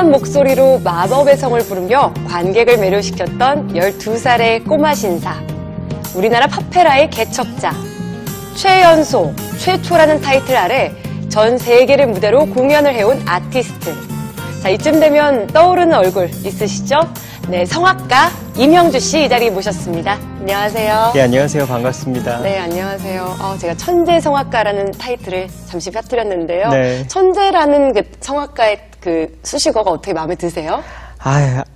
고소한 목소리로 마법의 성을 부르며 관객을 매료시켰던 12살의 꼬마 신사. 우리나라 팝페라의 개척자. 최연소, 최초라는 타이틀 아래 전 세계를 무대로 공연을 해온 아티스트. 자, 이쯤 되면 떠오르는 얼굴 있으시죠? 네, 성악가 임형주 씨 이 자리에 모셨습니다. 안녕하세요. 네, 안녕하세요. 반갑습니다. 네, 안녕하세요. 제가 천재 성악가라는 타이틀을 잠시 빠뜨렸는데요. 네. 천재라는 그 성악가의 그 수식어가 어떻게 마음에 드세요?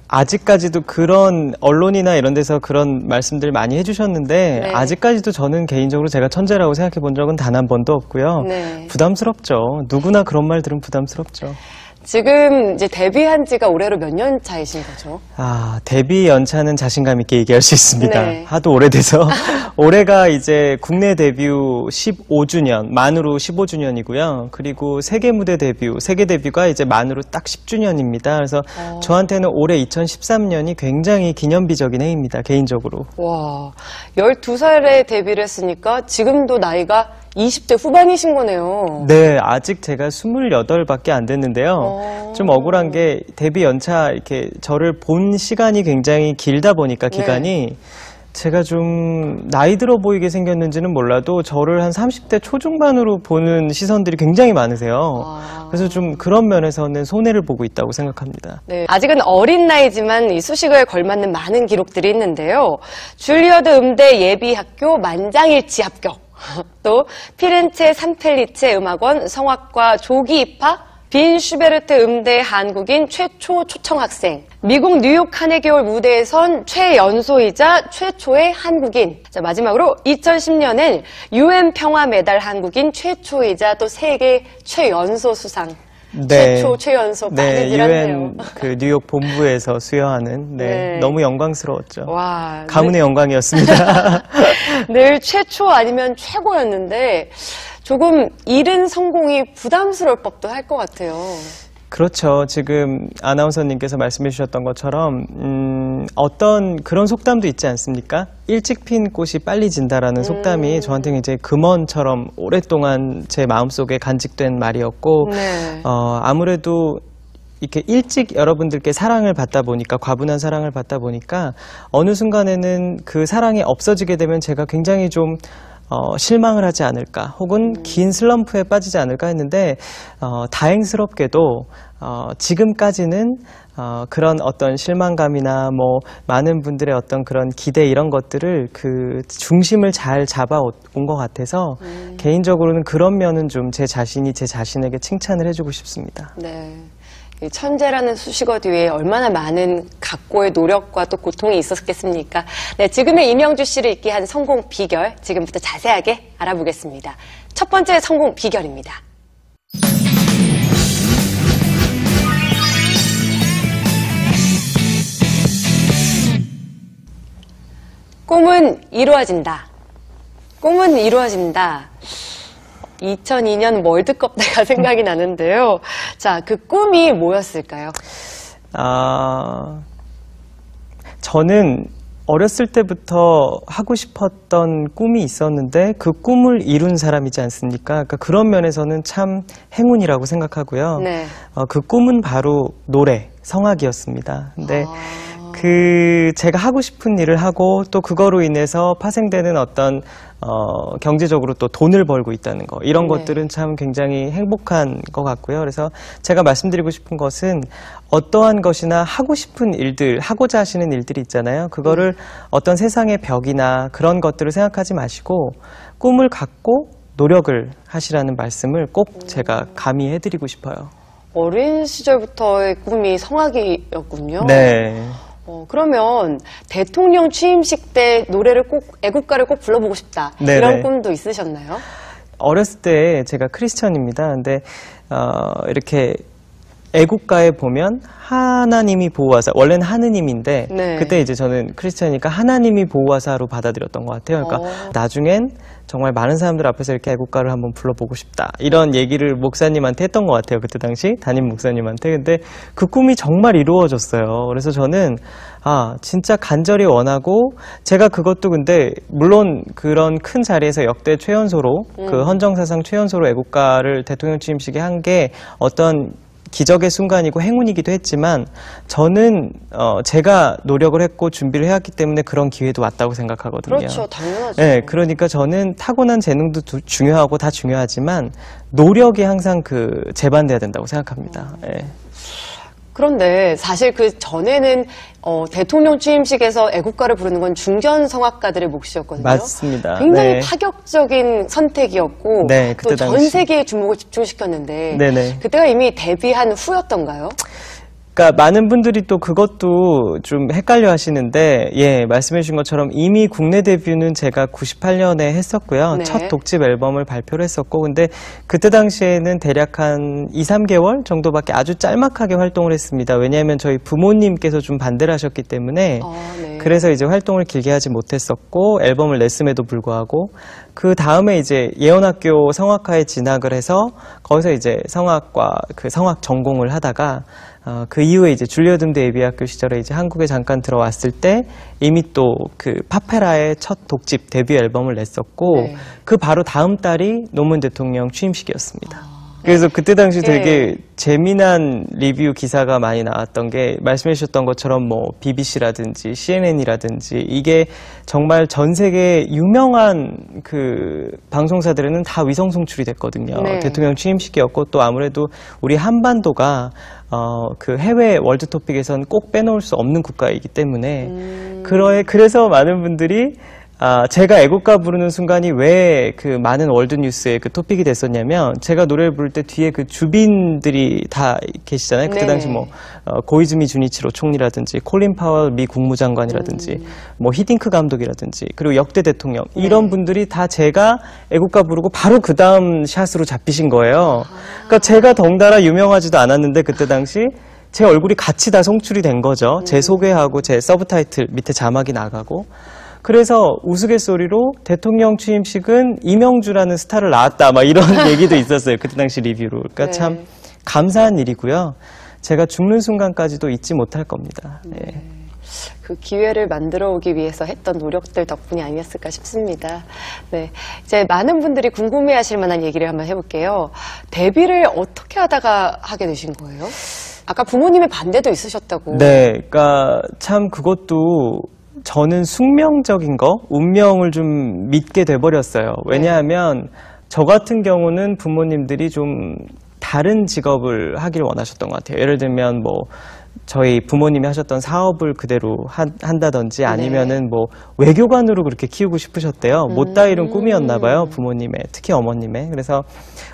아직까지도 그런 언론이나 이런 데서 그런 말씀들 많이 해주셨는데 네. 아직까지도 저는 개인적으로 제가 천재라고 생각해 본 적은 단 한 번도 없고요. 네. 부담스럽죠. 누구나 그런 말 들으면 부담스럽죠. 지금 이제 데뷔한 지가 올해로 몇 년 차이신 거죠? 데뷔 연차는 자신감 있게 얘기할 수 있습니다. 네. 하도 오래돼서. 올해가 이제 국내 데뷔 15주년, 만으로 15주년이고요. 그리고 세계 무대 세계 데뷔가 이제 만으로 딱 10주년입니다. 그래서 저한테는 올해 2013년이 굉장히 기념비적인 해입니다, 개인적으로. 와, 12살에 데뷔를 했으니까 지금도 나이가 20대 후반이신 거네요. 네, 아직 제가 28밖에 안 됐는데요. 좀 억울한 게 데뷔 연차 이렇게 저를 본 시간이 굉장히 길다 보니까 기간이 네. 제가 좀 나이 들어 보이게 생겼는지는 몰라도 저를 한 30대 초중반으로 보는 시선들이 굉장히 많으세요. 그래서 좀 그런 면에서는 손해를 보고 있다고 생각합니다. 네, 아직은 어린 나이지만 이 수식어에 걸맞는 많은 기록들이 있는데요. 줄리어드 음대 예비학교 만장일치 합격. 또 피렌체 산펠리체 음악원 성악과 조기 입학, 빈 슈베르트 음대 한국인 최초 초청 학생, 미국 뉴욕 카네기홀 무대에 선 최연소이자 최초의 한국인. 자, 마지막으로 2010년엔 UN 평화 메달 한국인 최초이자 또 세계 최연소 수상. 네. 최초, 최연소 네, 많이들 하네요. UN 그 뉴욕 본부에서 수여하는 네. 너무 영광스러웠죠. 와, 가문의 영광이었습니다. 늘 최초 아니면 최고였는데 조금 이른 성공이 부담스러울 법도 할 것 같아요. 그렇죠. 지금 아나운서님께서 말씀해 주셨던 것처럼 어떤 그런 속담도 있지 않습니까? 일찍 핀 꽃이 빨리 진다라는 속담이 저한테 굉장히 금원처럼 오랫동안 제 마음속에 간직된 말이었고 네. 아무래도 이렇게 일찍 여러분들께 사랑을 받다 보니까 과분한 사랑을 받다 보니까 어느 순간에는 그 사랑이 없어지게 되면 제가 굉장히 좀 실망을 하지 않을까 혹은 긴 슬럼프에 빠지지 않을까 했는데 다행스럽게도 지금까지는 그런 어떤 실망감이나 뭐 많은 분들의 어떤 그런 기대 이런 것들을 그 중심을 잘 잡아온 것 같아서 개인적으로는 그런 면은 좀 제 자신이 제 자신에게 칭찬을 해주고 싶습니다. 네. 이 천재라는 수식어 뒤에 얼마나 많은 각고의 노력과 또 고통이 있었겠습니까? 네, 지금의 임형주 씨를 있게 한 성공 비결 지금부터 자세하게 알아보겠습니다. 첫 번째 성공 비결입니다. 꿈은 이루어진다. 꿈은 이루어진다. 2002년 월드컵 때가 생각이 나는데요. 자, 그 꿈이 뭐였을까요? 저는 어렸을 때부터 하고 싶었던 꿈이 있었는데 그 꿈을 이룬 사람이지 않습니까? 그러니까 그런 면에서는 참 행운이라고 생각하고요. 네. 그 꿈은 바로 노래, 성악이었습니다. 근데 제가 하고 싶은 일을 하고 또 그거로 인해서 파생되는 어떤 경제적으로 또 돈을 벌고 있다는 거 이런 것들은 참 굉장히 행복한 것 같고요. 그래서 제가 말씀드리고 싶은 것은 어떠한 것이나 하고 싶은 일들, 하고자 하시는 일들이 있잖아요. 그거를 어떤 세상의 벽이나 그런 것들을 생각하지 마시고 꿈을 갖고 노력을 하시라는 말씀을 꼭 제가 감히 해드리고 싶어요. 어린 시절부터의 꿈이 성악이었군요. 네. 그러면 대통령 취임식 때 노래를 애국가를 꼭 불러보고 싶다. 네네. 이런 꿈도 있으셨나요? 어렸을 때 제가 크리스천입니다. 근데 이렇게 애국가에 보면 하나님이 보호하사, 원래는 하느님인데 네. 그때 이제 저는 크리스천이니까 하나님이 보호하사로 받아들였던 것 같아요. 그러니까 나중엔 정말 많은 사람들 앞에서 이렇게 애국가를 한번 불러보고 싶다. 이런 얘기를 목사님한테 했던 것 같아요. 그때 당시 담임 목사님한테. 근데 그 꿈이 정말 이루어졌어요. 그래서 저는 진짜 간절히 원하고 제가 그것도 근데 물론 그런 큰 자리에서 역대 최연소로 그 헌정사상 최연소로 애국가를 대통령 취임식에 한 게 어떤 기적의 순간이고 행운이기도 했지만 저는 제가 노력을 했고 준비를 해왔기 때문에 그런 기회도 왔다고 생각하거든요. 그렇죠. 당연하죠. 네, 그러니까 저는 타고난 재능도 중요하고 다 중요하지만 노력이 항상 제반돼야 된다고 생각합니다. 네. 그런데 사실 그 전에는 대통령 취임식에서 애국가를 부르는 건 중견 성악가들의 몫이었거든요. 맞습니다. 굉장히 네. 파격적인 선택이었고 네, 또 그때 전 당시. 세계의 주목을 집중시켰는데 네네. 그때가 이미 데뷔한 후였던가요? 그러니까 많은 분들이 또 그것도 좀 헷갈려 하시는데, 예, 말씀해 주신 것처럼 이미 국내 데뷔는 제가 98년에 했었고요. 네. 첫 독집 앨범을 발표를 했었고, 근데 그때 당시에는 대략 한 2, 3개월 정도밖에 아주 짤막하게 활동을 했습니다. 왜냐하면 저희 부모님께서 좀 반대를 하셨기 때문에, 네. 그래서 이제 활동을 길게 하지 못했었고, 앨범을 냈음에도 불구하고, 그 다음에 이제 예언학교 성악과에 진학을 해서, 거기서 이제 성악 전공을 하다가, 그 이후에 이제 줄리어드 음대 예비학교 시절에 이제 한국에 잠깐 들어왔을 때 이미 또 그 파페라의 첫 독집 데뷔 앨범을 냈었고 네. 그 바로 다음 달이 노무현 대통령 취임식이었습니다. 그래서 그때 당시 되게 재미난 리뷰 기사가 많이 나왔던 게 말씀해 주셨던 것처럼 뭐 BBC라든지 CNN이라든지 이게 정말 전 세계 유명한 그 방송사들에는 다 위성 송출이 됐거든요. 네. 대통령 취임식이었고 또 아무래도 우리 한반도가 그 해외 월드 토픽에선 꼭 빼놓을 수 없는 국가이기 때문에 그래서 많은 분들이 제가 애국가 부르는 순간이 왜 그 많은 월드뉴스의 그 토픽이 됐었냐면, 제가 노래를 부를 때 뒤에 그 주빈들이 다 계시잖아요. 그때 네. 당시 뭐, 고이즈미 주니치로 총리라든지, 콜린 파월 미 국무장관이라든지, 뭐, 히딩크 감독이라든지, 그리고 역대 대통령, 이런 분들이 다 제가 애국가 부르고 바로 그 다음 샷으로 잡히신 거예요. 그러니까 제가 덩달아 유명하지도 않았는데, 그때 당시 제 얼굴이 같이 다 송출이 된 거죠. 제 소개하고 제 서브타이틀 밑에 자막이 나가고. 그래서 우스갯소리로 대통령 취임식은 이명주라는 스타를 낳았다 막 이런 얘기도 있었어요. 그때 당시 리뷰로. 그러니까 네. 참 감사한 일이고요. 제가 죽는 순간까지도 잊지 못할 겁니다. 네. 그 기회를 만들어 오기 위해서 했던 노력들 덕분이 아니었을까 싶습니다. 네. 이제 많은 분들이 궁금해 하실 만한 얘기를 한번 해볼게요. 데뷔를 어떻게 하다가 하게 되신 거예요? 아까 부모님의 반대도 있으셨다고. 네. 그러니까 참 그것도 저는 숙명적인 거, 운명을 좀 믿게 돼버렸어요. 왜냐하면 저 같은 경우는 부모님들이 좀 다른 직업을 하길 원하셨던 것 같아요. 예를 들면 뭐 저희 부모님이 하셨던 사업을 그대로 한다든지 아니면은 뭐 외교관으로 그렇게 키우고 싶으셨대요. 못다 이룬 꿈이었나 봐요. 부모님의, 특히 어머님의. 그래서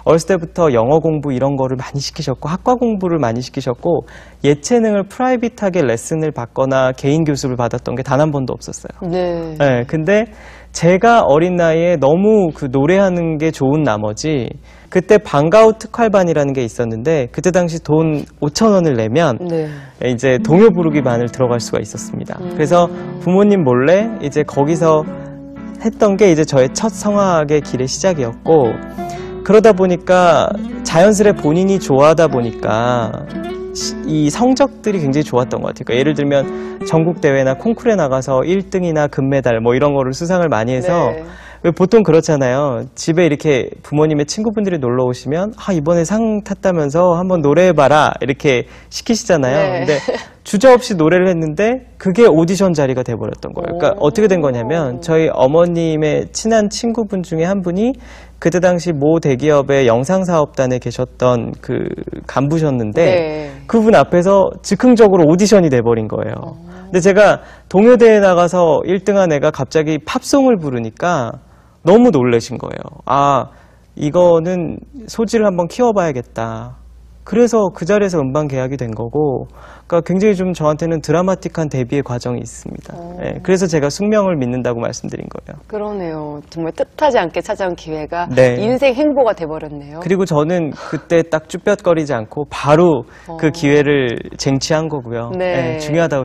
어렸을 때부터 영어 공부 이런 거를 많이 시키셨고 학과 공부를 많이 시키셨고 예체능을 프라이빗하게 레슨을 받거나 개인 교습을 받았던 게 단 한 번도 없었어요. 네. 네, 근데 제가 어린 나이에 너무 그 노래하는 게 좋은 나머지 그때 방과후 특활반이라는 게 있었는데 그때 당시 돈 5,000원을 내면 네. 이제 동요 부르기 반을 들어갈 수가 있었습니다. 그래서 부모님 몰래 이제 거기서 했던 게 이제 저의 첫 성악의 길의 시작이었고 그러다 보니까 자연스레 본인이 좋아하다 보니까 이 성적들이 굉장히 좋았던 것 같아요. 그러니까 예를 들면 전국 대회나 콩쿠르에 나가서 1등이나 금메달 뭐 이런 거를 수상을 많이 해서 네. 왜 보통 그렇잖아요. 집에 이렇게 부모님의 친구분들이 놀러 오시면 이번에 상 탔다면서 한번 노래해봐라 이렇게 시키시잖아요. 네. 근데 주저없이 노래를 했는데 그게 오디션 자리가 돼버렸던 거예요. 그러니까 어떻게 된 거냐면 저희 어머님의 친한 친구분 중에 한 분이 그때 당시 모 대기업의 영상사업단에 계셨던 그 간부셨는데 네. 그분 앞에서 즉흥적으로 오디션이 돼버린 거예요. 근데 제가 동요대회 나가서 1등한 애가 갑자기 팝송을 부르니까 너무 놀라신 거예요. 이거는 소질을 한번 키워봐야겠다. 그래서 그 자리에서 음반 계약이 된 거고, 그러니까 굉장히 좀 저한테는 드라마틱한 데뷔의 과정이 있습니다. 네, 그래서 제가 숙명을 믿는다고 말씀드린 거예요. 그러네요. 정말 뜻하지 않게 찾아온 기회가 네. 인생 행보가 돼버렸네요. 그리고 저는 그때 딱 쭈뼛거리지 않고 바로 그 기회를 쟁취한 거고요. 네. 네, 중요하다고